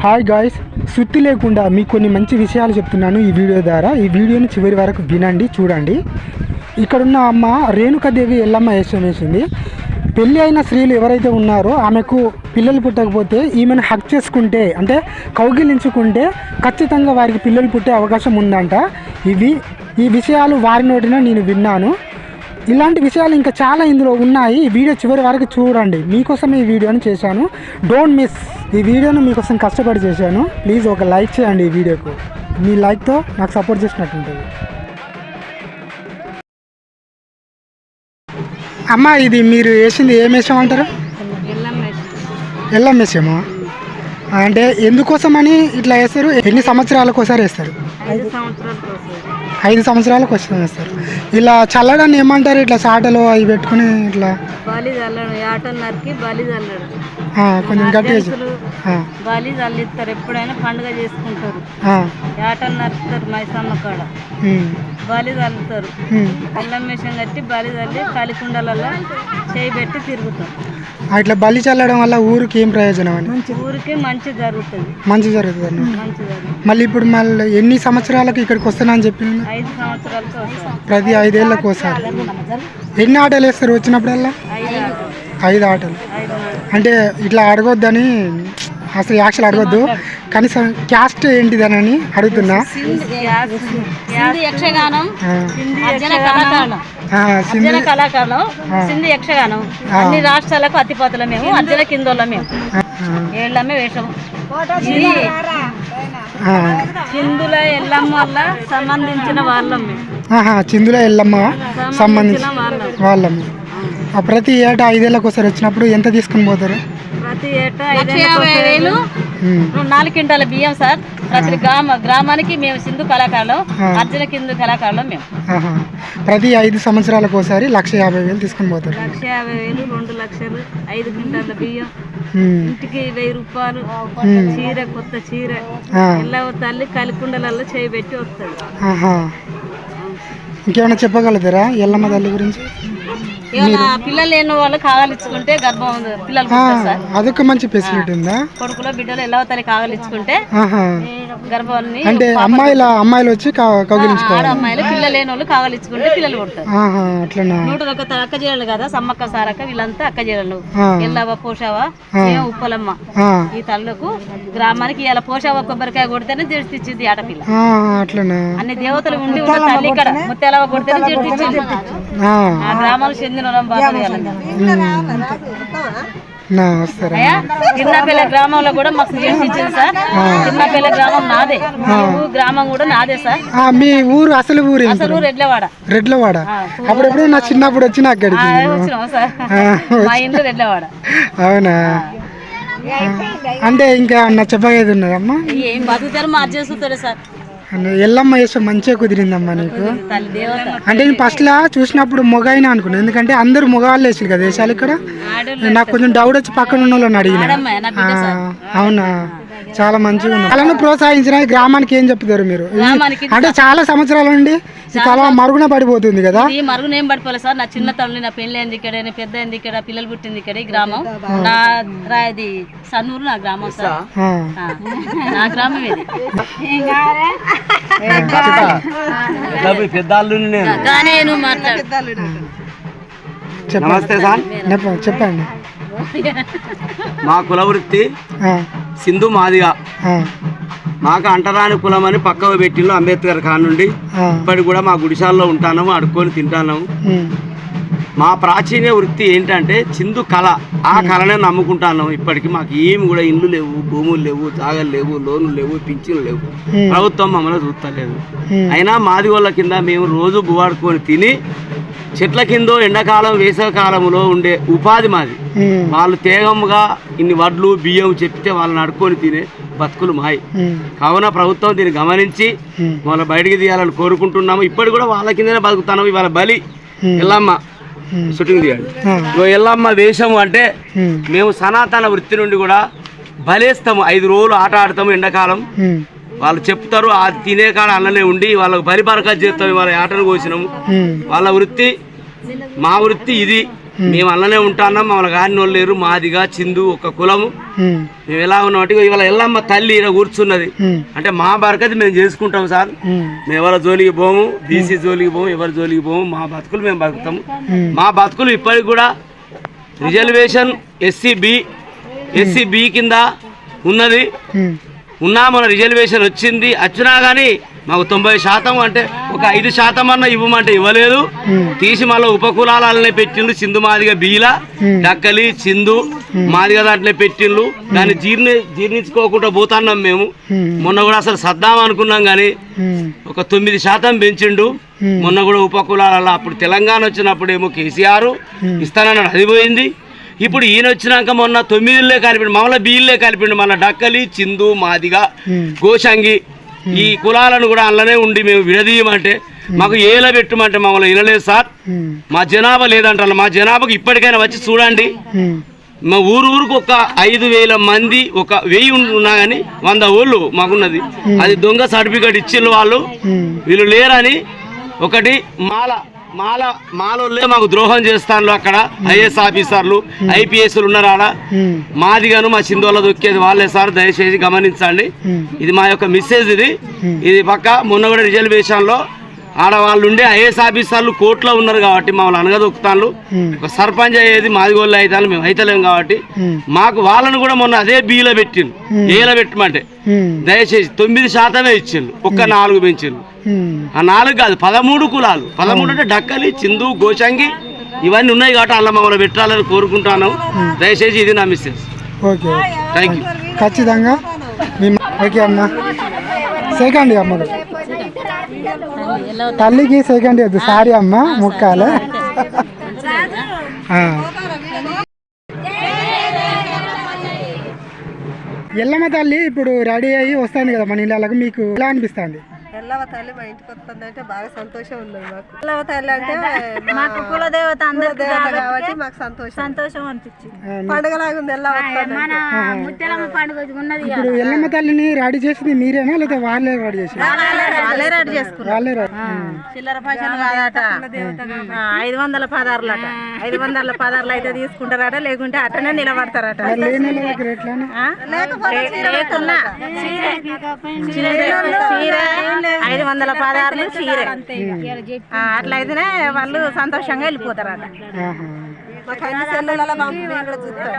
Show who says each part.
Speaker 1: Hi guys, సుత్తి లేకుండా మీకు కొన్ని మంచి విషయాలు చెప్తున్నాను ఈ వీడియో ద్వారా. ఈ వీడియోని చివరి వరకు వినండి, చూడండి. ఇక్కడున్న అమ్మ రేణుకాదేవి ఎల్లమ్మ వేషం వేసింది. పెళ్ళి అయిన స్త్రీలు ఎవరైతే ఉన్నారో ఆమెకు పిల్లలు పుట్టకపోతే ఈమెను హక్ చేసుకుంటే, అంటే కౌగిలించుకుంటే ఖచ్చితంగా వారికి పిల్లలు పుట్టే అవకాశం ఉందంట. ఈ విషయాలు వారి నోటిన నేను విన్నాను. ఇలాంటి విషయాలు ఇంకా చాలా ఇందులో ఉన్నాయి. ఈ వీడియో చివరి వరకు చూడండి. మీకోసం ఈ వీడియోని చేశాను. Don't miss. ఈ వీడియోను మీకోసం కష్టపడి చేశాను. ప్లీజ్ ఒక లైక్ చేయండి ఈ వీడియోకు. మీ లైక్తో నాకు సపోర్ట్ చేసినట్టు ఉంటుంది. అమ్మ, ఇది మీరు వేసింది ఏం వేసాం అంటారు? ఎల్లం వేసామా? అంటే ఎందుకోసమని ఇట్లా వేస్తారు? ఎన్ని సంవత్సరాలకు ఒకసారి వేస్తారు? 5 సంవత్సరాలకు వచ్చి వేస్తారు. ఇలా చల్లడాన్ని ఏమంటారు? ఇట్లా చాటలు అవి పెట్టుకుని ఇట్లా కొంచెం గట్టిగా
Speaker 2: బలి చల్లిస్తారు. ఎప్పుడైనా పండుగ చేసుకుంటారు. యాటలు నరుకుతారు మైసమ్మ కాడ, బలి చల్లుతారు. అల్లం మిషన్ కట్టి బలి చల్లి కలికుండలలో చేయి పెట్టి తిరుగుతారు.
Speaker 1: ఇట్లా బలి చల్లడం వల్ల ఊరికి ఏం ప్రయోజనం అని?
Speaker 2: ఊరికి మంచి జరుగుతుంది.
Speaker 1: మంచి జరుగుతుంది. మళ్ళీ ఇప్పుడు మళ్ళీ ఎన్ని సంవత్సరాలకు ఇక్కడికి వస్తానని చెప్పింది?
Speaker 2: 5 సంవత్సరాలకు
Speaker 1: ప్రతి 5 ఏళ్ళకు ఒకసారి. ఎన్ని ఆటలు వేస్తారు వచ్చినప్పుడల్లా? 5 ఆటలు. అంటే ఇట్లా అడగొద్దని, అసలు యాక్చువల్ అడగొద్దు, కనీసం క్యాస్ట్ ఏంటిదని అడుగుతున్నా.
Speaker 2: కళాకారులు సింధు యక్షగానం అన్ని రాష్ట్రాలకు అతిపతుల మేము, అర్జున కిందోళ్ళ మేము, ఏళ్ళమే వేషము. చిందుల ఎల్లమ్మ వల్ల సంబంధించిన వాళ్ళం మేము.
Speaker 1: చిందుల ఎల్లమ్మ సంబంధించిన వాళ్ళం. ప్రతి ఏటా 5 ఏళ్ళకి ఒకసారి వచ్చినప్పుడు ఎంత తీసుకుని పోతారు?
Speaker 2: ప్రతి ఏటా 50,000 4 క్వింటాల బియ్యం సార్. ప్రతి గ్రామానికి మేము సింధు కళాకారులు, అర్జున కింద కళాకారులు మేము.
Speaker 1: ప్రతి 5 సంవత్సరాలకు ఒకసారి 1,50,000 తీసుకుని పోతారు.
Speaker 2: 1,50,000, 2 లక్షలు, 5 క్వింటాల బియ్యం, ఇంటికి 1000 రూపాయలు, చీర, కొత్త చీర, ఎల్లవ తల్లి కలికుండలలో చేయబెట్టి వస్తుంది.
Speaker 1: ఇంకేమైనా చెప్పగలుగుతారా ఎల్లమ్మ తల్లి గురించి?
Speaker 2: ఏమైనా పిల్లలు లేని వాళ్ళు కాగలిచ్చుకుంటే గర్భం పిల్లలు
Speaker 1: అదొక మంచి ఫెసిలిటీ ఉందా?
Speaker 2: కొడుకులో బిడ్డలు ఎల్లవ తల్లి కాగలిచ్చుకుంటే గర్భాన్ని,
Speaker 1: అంటే అమ్మాయిలు వచ్చి కౌగిలించుకోవాలి.
Speaker 2: అమ్మాయిలు పిల్లలు లేని వాళ్ళు కాగలిచ్చుకుంటే పిల్లలు పుడతారు.
Speaker 1: అట్లా
Speaker 2: 101 అక్క జీరలు కదా, సమ్మక్క సారక్క వీళ్ళంతా అక్క జీరలు. ఎల్లవ, పోషావా, మేము ఉప్పలమ్మ. ఈ తల్లుకు గ్రామానికి ఇలా పోషావా కొబ్బరికాయ కొడితేనే జడిచిచ్చింది ఆడపిల్ల.
Speaker 1: అట్లనా?
Speaker 2: అన్ని దేవతలు ఉండి ఉన్న తల్లి ఇక్కడ ముత్యాలవ కొడితేనే జడిచిచ్చింది. ఆ గ్రామాలు చెందిన కిందపల్లి గ్రామంలో కూడా మాకు జడిచిచ్చింది సార్. కిందపల్లి గ్రామం నాదే, గ్రామం కూడా నాదే సార్.
Speaker 1: మీ ఊరు అసలు ఊరు?
Speaker 2: అసలు రెడ్లవాడ.
Speaker 1: రెడ్లవాడ. అప్పుడెప్పుడు నా చిన్నప్పుడు వచ్చి
Speaker 2: వచ్చినాం సార్. మా ఇంట్లో రెడ్లవాడ.
Speaker 1: అవునా? అంటే ఇంకా చెప్పగేది ఉన్నదమ్మా?
Speaker 2: ఏం బతుకుతారు మా చేస్తుంటారు సార్.
Speaker 1: ఎల్లమ్మ వేషం మంచిగా కుదిరిందమ్మా నీకు. అంటే నేను ఫస్ట్లా చూసినప్పుడు మొగాయినా అనుకున్నాను, ఎందుకంటే అందరూ మగవాళ్ళు వేసారు కదా వేషాలు. ఇక్కడ నాకు కొంచెం డౌట్ వచ్చి పక్కన ఉన్న వాళ్ళని అడిగిన. అవునా? చాలా మంచిగా ఉంది. కళను ప్రోత్సహించిన గ్రామానికి ఏం చెప్తారు మీరు? అంటే చాలా సంవత్సరాల నుండి ఈ కళ మరుగున పడిపోతుంది కదా.
Speaker 2: మరుగున ఏం పడిపోలేదు సార్. నా చిన్న తల్లి, నా పెళ్లి అయింది ఇక్కడ, పెద్ద అయింది ఇక్కడ, పిల్లలు పుట్టింది ఇక్కడ. ఈ గ్రామం నాది సన్నూరు, నా గ్రామం సార్. నా గ్రామం ఇది.
Speaker 3: నమస్తే సార్.
Speaker 1: చెప్పండి.
Speaker 3: మా కుల వృత్తి సింధు మాదిగా. మాకు అంటరాని కులం అని పక్కవ పెట్టిండు అంబేద్కర్ ఖాన్ నుండి. ఇప్పటికి కూడా మా గుడిశాల్లో ఉంటాను, అడుక్కొని తింటాను. మా ప్రాచీన వృత్తి ఏంటంటే సింధు కళ. ఆ కళనే నమ్ముకుంటాను. ఇప్పటికి మాకు ఏమి కూడా ఇండ్లు లేవు, భూములు లేవు, జాగలు లేవు, లోన్లు లేవు, పింఛన్లు లేవు. ప్రభుత్వం మమ్మల్ని చూస్తలేదు. అయినా మాది వాళ్ళ కింద మేము రోజు గువాడుకొని తిని, చెట్ల కిందో ఎండాకాలం వేసవి కాలంలో ఉండే ఉపాధి మాది. వాళ్ళు తేగముగా ఇన్ని వడ్లు బియ్యం చెప్తే వాళ్ళని అడుక్కొని తినే బతుకులు మాయి. కావున ప్రభుత్వం దీన్ని గమనించి వాళ్ళ బయటికి తీయాలని కోరుకుంటున్నాము. ఇప్పటి కూడా వాళ్ళ కిందనే బతుకుతాము. ఇవాళ బలి ఎల్లమ్మ షూటింగ్ తీయాలి. ఎల్లమ్మ వేషము అంటే మేము సనాతన వృత్తి నుండి కూడా బలేస్తాము. 5 రోజులు ఆట ఆడతాము ఎండాకాలం. వాళ్ళు చెప్తారు ఆ తినే కాడ అన్ననే ఉండి వాళ్ళకు బలి బరకత్ చేస్తాం. వాళ్ళ ఆటను కోసినాము. వాళ్ళ వృత్తి మా వృత్తి ఇది. మేము అలానే ఉంటాన్నాం. మమ్మల్ని కాని వాళ్ళు లేరు. మాదిగా చిందు ఒక కులము. మేము ఎలా ఉన్నాం అంటే ఇవాళ ఎల్లమ్మ తల్లి ఇలా కూర్చున్నది అంటే మా బరకది మేము చేసుకుంటాం సార్. మేము ఎవరి జోలికి పోము, బీసీ జోలికి పోము, ఎవరి జోలికి పోము. మా బతుకులు మేము బతుకుతాము. మా బతుకులు ఇప్పటికి కూడా రిజర్వేషన్ ఎస్సీ బి కింద ఉన్నది. మన రిజర్వేషన్ వచ్చినా కానీ మాకు 90% అంటే ఒక 5% అన్న ఇవ్వమంటే ఇవ్వలేదు. తీసి మళ్ళీ ఉపకులాలనే పెట్టిండ్రు. సింధు మాదిగ బీల డక్కలి చిందు మాదిగ దాంట్లో పెట్టిండ్రు. దాన్ని జీర్ణించుకోకుండా పోతున్నాం మేము. మొన్న కూడా అసలు సద్దాం అనుకున్నాం కానీ ఒక 9% పెంచిండు. మొన్న కూడా ఉపకులాల అప్పుడు తెలంగాణ వచ్చినప్పుడు ఏమో కేసీఆర్ ఇస్తానన్నాడు, అది పోయింది. ఇప్పుడు ఈయన వచ్చినాక మొన్న 9 కలిపిండు, మమ్మల్ని బీళ్ళే కలిపిండు. మళ్ళీ డక్కలి చిందు మాదిగ గోషంగి ఈ కులాలను కూడా అందులోనే ఉండి మేము విడదీయమంటే మాకు ఏలా పెట్టమంటే మమ్మల్ని వినలేదు సార్. మా జనాభా లేదంటారు. మా జనాభాకు ఇప్పటికైనా వచ్చి చూడండి. మా ఊరుకు ఒక 5,000 మంది, ఒక 1000 ఉన్నా కానీ 100 ఊళ్ళు మాకున్నది. అది దొంగ సర్టిఫికేట్ ఇచ్చిన వాళ్ళు వీళ్ళు లేరని. ఒకటి మాలోళ్ళే మాకు ద్రోహం చేస్తాను. అక్కడ ఐఏఎస్ ఆఫీసర్లు IPSలు ఉన్నారు. ఆడ మాదిగాను మా చిందోళ్ళ దొక్కేది వాళ్ళే సార్. దయచేసి గమనించండి. ఇది మా యొక్క మెసేజ్. ఇది పక్క మొన్న కూడా రిజర్వేషన్లో ఆడవాళ్ళు ఉండే ఐఏఎస్ ఆఫీసర్లు కోర్టులో ఉన్నారు కాబట్టి మమ్మల్ని అనగదొక్కుతాను. ఒక సర్పంచ్ అయ్యేది మాదిగోళ్ళు అవుతాను, మేము అయితలేము కాబట్టి మాకు వాళ్ళను కూడా మొన్న అదే బీలో పెట్టిండు. ఏలో పెట్టమంటే దయచేసి 9% ఇచ్చిండు. ఒక్క 4 పెంచిండు. ఆ 4 కాదు 13 కులాలు. 13 అంటే డక్కలి చిందు గోషంగి ఇవన్నీ ఉన్నాయి కాబట్టి అలా మమ్మల్ని పెట్టాలని కోరుకుంటున్నాం. దయచేసి ఇది నా మెసేజ్.
Speaker 1: Okay,
Speaker 3: thank you.
Speaker 1: ఖచ్చితంగా ఓకే అమ్మ. సెకండ్ అమ్మ తల్లికి సెకండ్ ఇవ్వద్దు. సారీ అమ్మ, ముక్కాలే. ఎల్లమ్మ తల్లి ఇప్పుడు రెడీ అయ్యి వస్తుంది కదా మన ఇళ్ళకి, మీకు ఎలా అనిపిస్తుంది?
Speaker 4: ఎల్లవ తల్లి మా ఇంటికి వస్తుంది అంటే బాగా సంతోషం ఉన్నది మాకు. ఎల్లవ తల్లి అంటే
Speaker 2: మాకు కులదేవత
Speaker 4: కాబట్టి మాకు సంతోషం
Speaker 2: అనిపించింది.
Speaker 4: పండుగలాగా ఉంది.
Speaker 2: మన ముత్యాలమ్మ పండుగ ఉన్నది.
Speaker 1: ఇప్పుడు ఎల్లమ్మ తల్లిని రెడీ చేసింది మీరేనా లేదా వాళ్ళే రెడీ చేసి?
Speaker 4: వాళ్ళే రెడీ చేసుకున్నారు.
Speaker 1: వాళ్ళే
Speaker 4: చిల్లర పైసలు కాదట, 500 పదార్లట. 500 పదార్లు అయితే తీసుకుంటారట, లేకుంటే అట్టనే నిలబడతారట.
Speaker 1: లేని దగ్గర ఎట్లానే
Speaker 4: లేకున్నా 500 పదార్లు చీరే అట్లయితేనే వాళ్ళు సంతోషంగా వెళ్ళిపోతారట. మాకు అన్ని సెల్లులలో చూస్తాం.